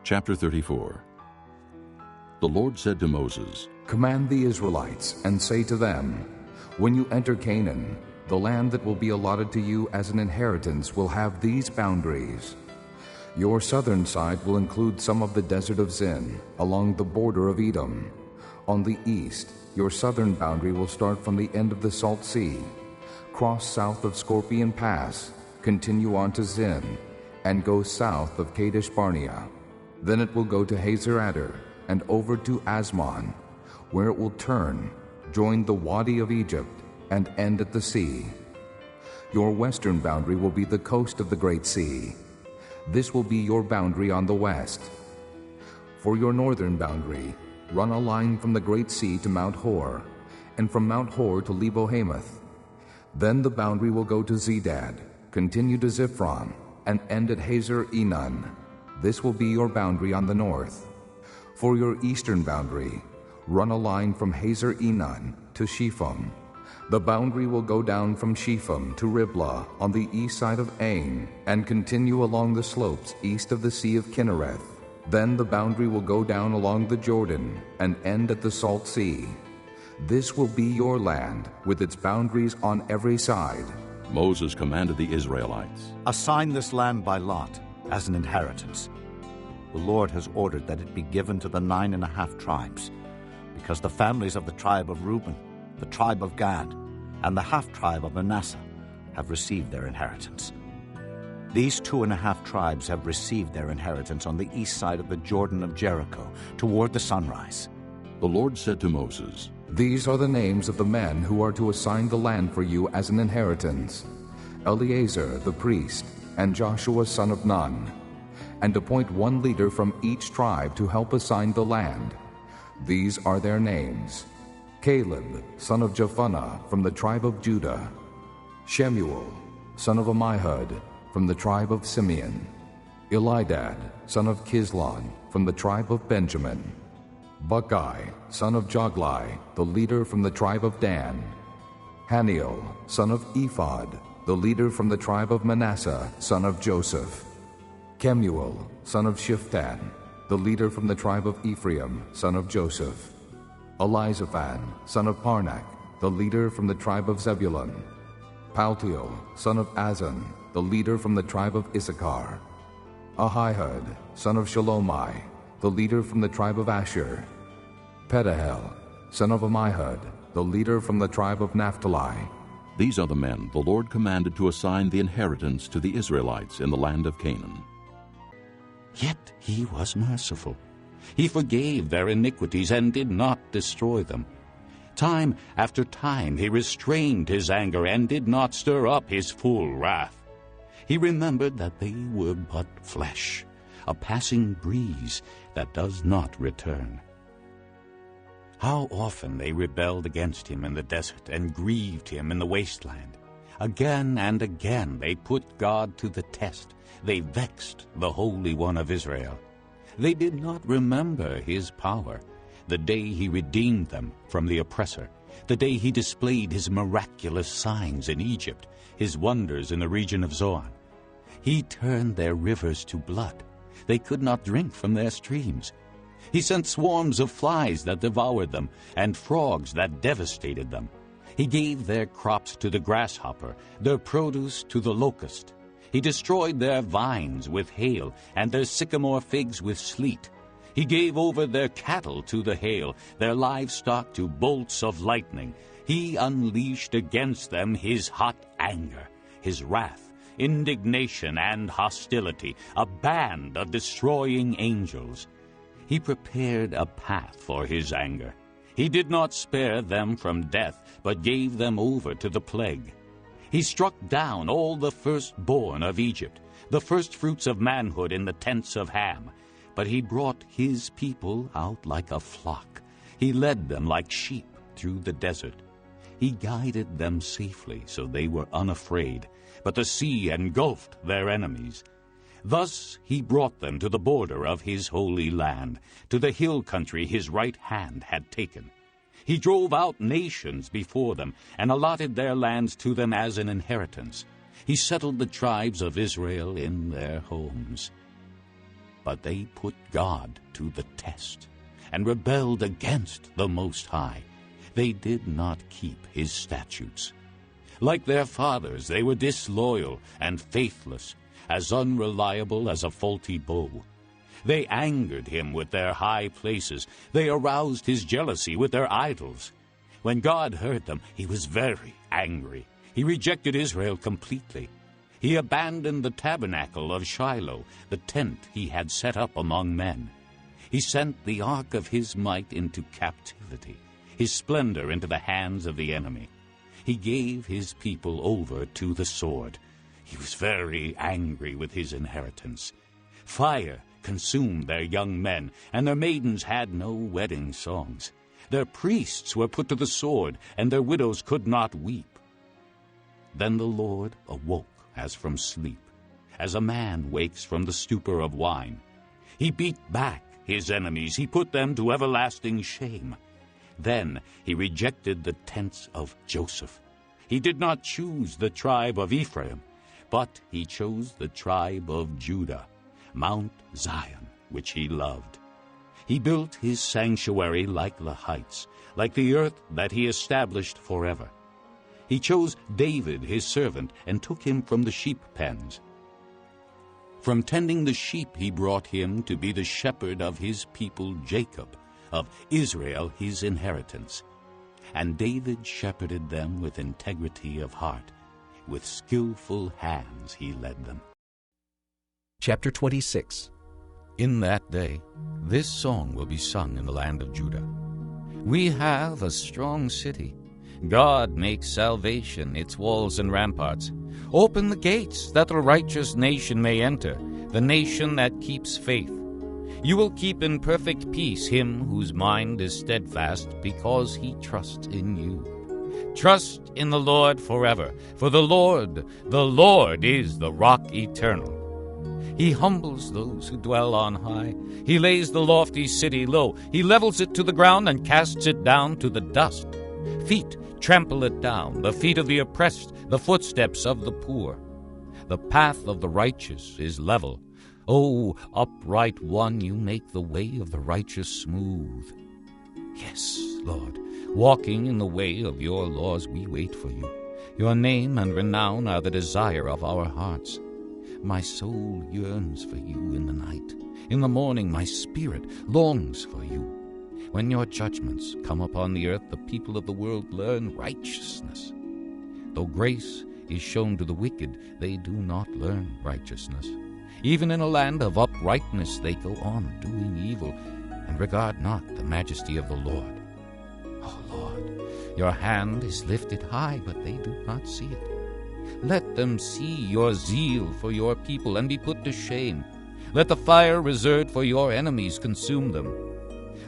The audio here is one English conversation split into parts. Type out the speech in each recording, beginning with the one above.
Chapter 34. The Lord said to Moses, Command the Israelites, and say to them, When you enter Canaan, the land that will be allotted to you as an inheritance will have these boundaries. Your southern side will include some of the desert of Zin, along the border of Edom. On the east, your southern boundary will start from the end of the Salt Sea, cross south of Scorpion Pass, continue on to Zin, and go south of Kadesh Barnea. Then it will go to Hazer Adar, and over to Asmon, where it will turn, join the Wadi of Egypt, and end at the sea. Your western boundary will be the coast of the Great Sea. This will be your boundary on the west. For your northern boundary, run a line from the Great Sea to Mount Hor, and from Mount Hor to Lebo-Hamath. Then the boundary will go to Zedad, continue to Ziphron, and end at Hazer Enon. This will be your boundary on the north. For your eastern boundary, run a line from Hazer Enon to Shepham. The boundary will go down from Shepham to Riblah on the east side of Ain, and continue along the slopes east of the Sea of Kinnereth. Then the boundary will go down along the Jordan and end at the Salt Sea. This will be your land, with its boundaries on every side. Moses commanded the Israelites, Assign this land by lot as an inheritance. The Lord has ordered that it be given to the 9.5 tribes, because the families of the tribe of Reuben, the tribe of Gad, and the half-tribe of Manasseh have received their inheritance. These 2.5 tribes have received their inheritance on the east side of the Jordan of Jericho, toward the sunrise. The Lord said to Moses, These are the names of the men who are to assign the land for you as an inheritance: Eleazar the priest, and Joshua son of Nun. And appoint one leader from each tribe to help assign the land. These are their names: Caleb, son of Jephunneh, from the tribe of Judah; Shemuel, son of Ammihud, from the tribe of Simeon; Elidad, son of Kislon, from the tribe of Benjamin; Buckai, son of Joglai, the leader from the tribe of Dan; Haniel, son of Ephod, the leader from the tribe of Manasseh, son of Joseph; Kemuel, son of Shiphthan, the leader from the tribe of Ephraim, son of Joseph; Elizaphan, son of Parnak, the leader from the tribe of Zebulun; Paltiel, son of Azan, the leader from the tribe of Issachar; Ahihud, son of Shalomai, the leader from the tribe of Asher; Pedahel, son of Ammihud, the leader from the tribe of Naphtali. These are the men the Lord commanded to assign the inheritance to the Israelites in the land of Canaan. Yet he was merciful. He forgave their iniquities and did not destroy them. Time after time he restrained his anger and did not stir up his full wrath. He remembered that they were but flesh, a passing breeze that does not return. How often they rebelled against him in the desert and grieved him in the wasteland. Again and again they put God to the test. They vexed the Holy One of Israel. They did not remember his power, the day he redeemed them from the oppressor, the day he displayed his miraculous signs in Egypt, his wonders in the region of Zoan. He turned their rivers to blood. They could not drink from their streams. He sent swarms of flies that devoured them, and frogs that devastated them. He gave their crops to the grasshopper, their produce to the locust. He destroyed their vines with hail, and their sycamore figs with sleet. He gave over their cattle to the hail, their livestock to bolts of lightning. He unleashed against them his hot anger, his wrath, indignation, and hostility, a band of destroying angels. He prepared a path for his anger. He did not spare them from death, but gave them over to the plague. He struck down all the firstborn of Egypt, the firstfruits of manhood in the tents of Ham. But he brought his people out like a flock. He led them like sheep through the desert. He guided them safely, so they were unafraid, but the sea engulfed their enemies. Thus he brought them to the border of his holy land, to the hill country his right hand had taken. He drove out nations before them and allotted their lands to them as an inheritance. He settled the tribes of Israel in their homes. But they put God to the test, and rebelled against the Most High. They did not keep his statutes. Like their fathers, they were disloyal and faithless, as unreliable as a faulty bow. They angered him with their high places. They aroused his jealousy with their idols. When God heard them, he was very angry. He rejected Israel completely. He abandoned the tabernacle of Shiloh, the tent he had set up among men. He sent the ark of his might into captivity, his splendor into the hands of the enemy. He gave his people over to the sword. He was very angry with his inheritance. Fire consumed their young men, and their maidens had no wedding songs. Their priests were put to the sword, and their widows could not weep. Then the Lord awoke as from sleep, as a man wakes from the stupor of wine. He beat back his enemies. He put them to everlasting shame. Then he rejected the tents of Joseph. He did not choose the tribe of Ephraim, but he chose the tribe of Judah, Mount Zion, which he loved. He built his sanctuary like the heights, like the earth that he established forever. He chose David his servant and took him from the sheep pens. From tending the sheep he brought him to be the shepherd of his people Jacob, of Israel his inheritance. And David shepherded them with integrity of heart. With skillful hands he led them. Chapter 26. In that day, this song will be sung in the land of Judah. We have a strong city. God makes salvation its walls and ramparts. Open the gates that the righteous nation may enter, the nation that keeps faith. You will keep in perfect peace him whose mind is steadfast, because he trusts in you. Trust in the Lord forever, for the Lord is the rock eternal. He humbles those who dwell on high. He lays the lofty city low. He levels it to the ground and casts it down to the dust. Feet trample it down, the feet of the oppressed, the footsteps of the poor. The path of the righteous is level. O upright one, you make the way of the righteous smooth. Yes, Lord, walking in the way of your laws we wait for you. Your name and renown are the desire of our hearts. My soul yearns for you in the night. In the morning my spirit longs for you. When your judgments come upon the earth, the people of the world learn righteousness. Though grace is shown to the wicked, they do not learn righteousness. Even in a land of uprightness they go on doing evil, and regard not the majesty of the Lord. O Lord, your hand is lifted high, but they do not see it. Let them see your zeal for your people and be put to shame. Let the fire reserved for your enemies consume them.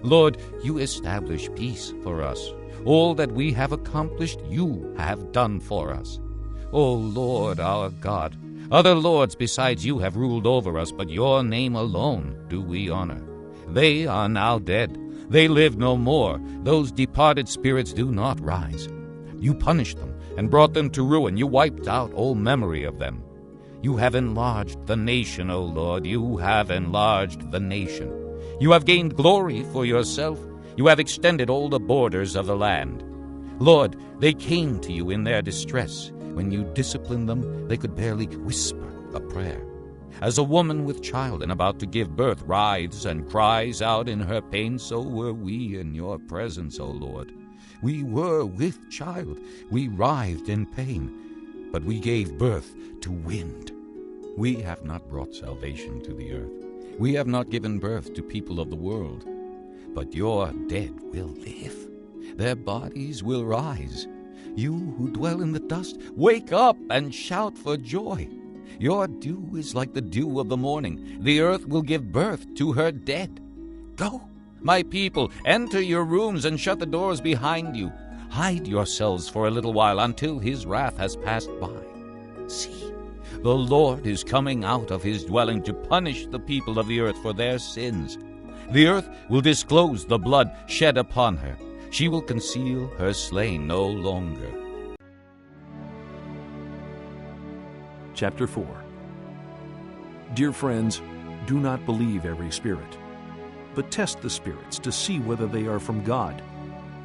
Lord, you establish peace for us. All that we have accomplished, you have done for us. O Lord our God, other lords besides you have ruled over us, but your name alone do we honor. They are now dead. They live no more. Those departed spirits do not rise. You punished them and brought them to ruin. You wiped out all memory of them. You have enlarged the nation, O Lord. You have enlarged the nation. You have gained glory for yourself. You have extended all the borders of the land. Lord, they came to you in their distress. When you disciplined them, they could barely whisper a prayer. As a woman with child and about to give birth writhes and cries out in her pain, so were we in your presence, O Lord. We were with child. We writhed in pain, but we gave birth to wind. We have not brought salvation to the earth. We have not given birth to people of the world. But your dead will live. Their bodies will rise. You who dwell in the dust, wake up and shout for joy. Your dew is like the dew of the morning. The earth will give birth to her dead. Go, my people, enter your rooms and shut the doors behind you. Hide yourselves for a little while until his wrath has passed by. See, the Lord is coming out of his dwelling to punish the people of the earth for their sins. The earth will disclose the blood shed upon her. She will conceal her slain no longer. Chapter 4. Dear friends, Do not believe every spirit, but test the spirits to see whether they are from God,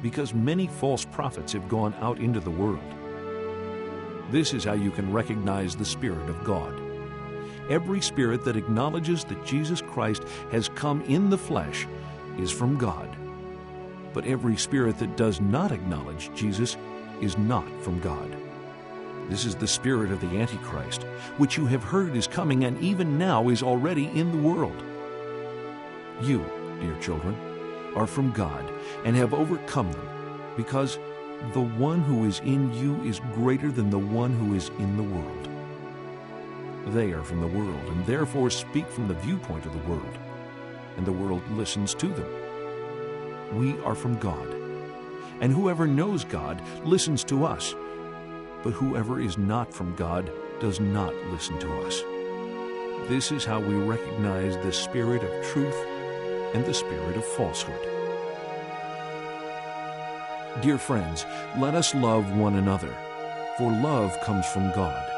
because many false prophets have gone out into the world. This is how you can recognize the Spirit of God. Every spirit that acknowledges that Jesus Christ has come in the flesh is from God. But every spirit that does not acknowledge Jesus is not from God. This is the spirit of the Antichrist, which you have heard is coming and even now is already in the world. You, dear children, are from God and have overcome them, because the one who is in you is greater than the one who is in the world. They are from the world and therefore speak from the viewpoint of the world, and the world listens to them. We are from God, and whoever knows God listens to us, but whoever is not from God does not listen to us. This is how we recognize the spirit of truth and the spirit of falsehood. Dear friends, let us love one another, for love comes from God.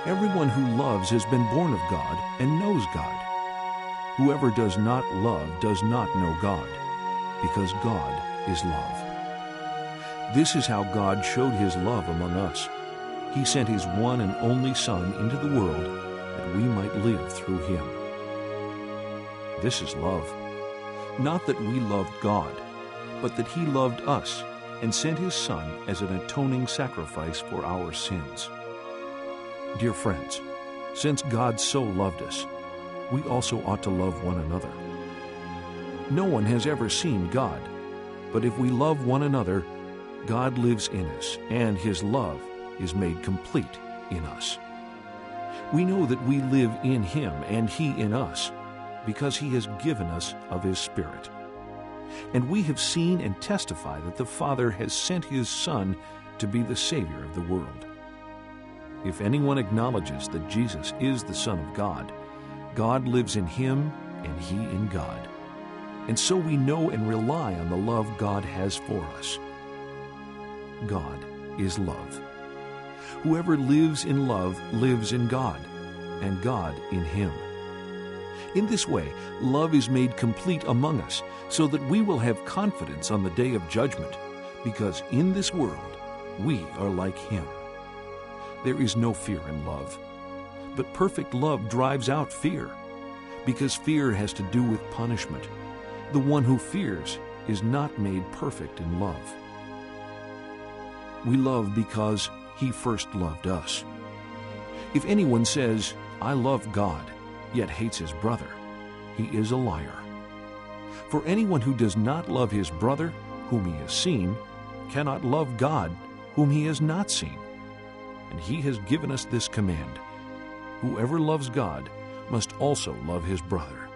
Everyone who loves has been born of God and knows God. Whoever does not love does not know God, because God is love. This is how God showed his love among us. He sent his one and only Son into the world that we might live through him. This is love. Not that we loved God, but that he loved us and sent his Son as an atoning sacrifice for our sins. Dear friends, since God so loved us, we also ought to love one another. No one has ever seen God, but if we love one another, God lives in us, and his love is made complete in us. We know that we live in him and he in us, because he has given us of his Spirit. And we have seen and testify that the Father has sent his Son to be the Savior of the world. If anyone acknowledges that Jesus is the Son of God, God lives in him and he in God. And so we know and rely on the love God has for us. God is love. Whoever lives in love lives in God, and God in him. In this way, love is made complete among us, so that we will have confidence on the day of judgment, because in this world we are like him. There is no fear in love, but perfect love drives out fear, because fear has to do with punishment. The one who fears is not made perfect in love. We love because he first loved us. If anyone says, "I love God," yet hates his brother, he is a liar. For anyone who does not love his brother, whom he has seen, cannot love God, whom he has not seen. And he has given us this command: whoever loves God must also love his brother.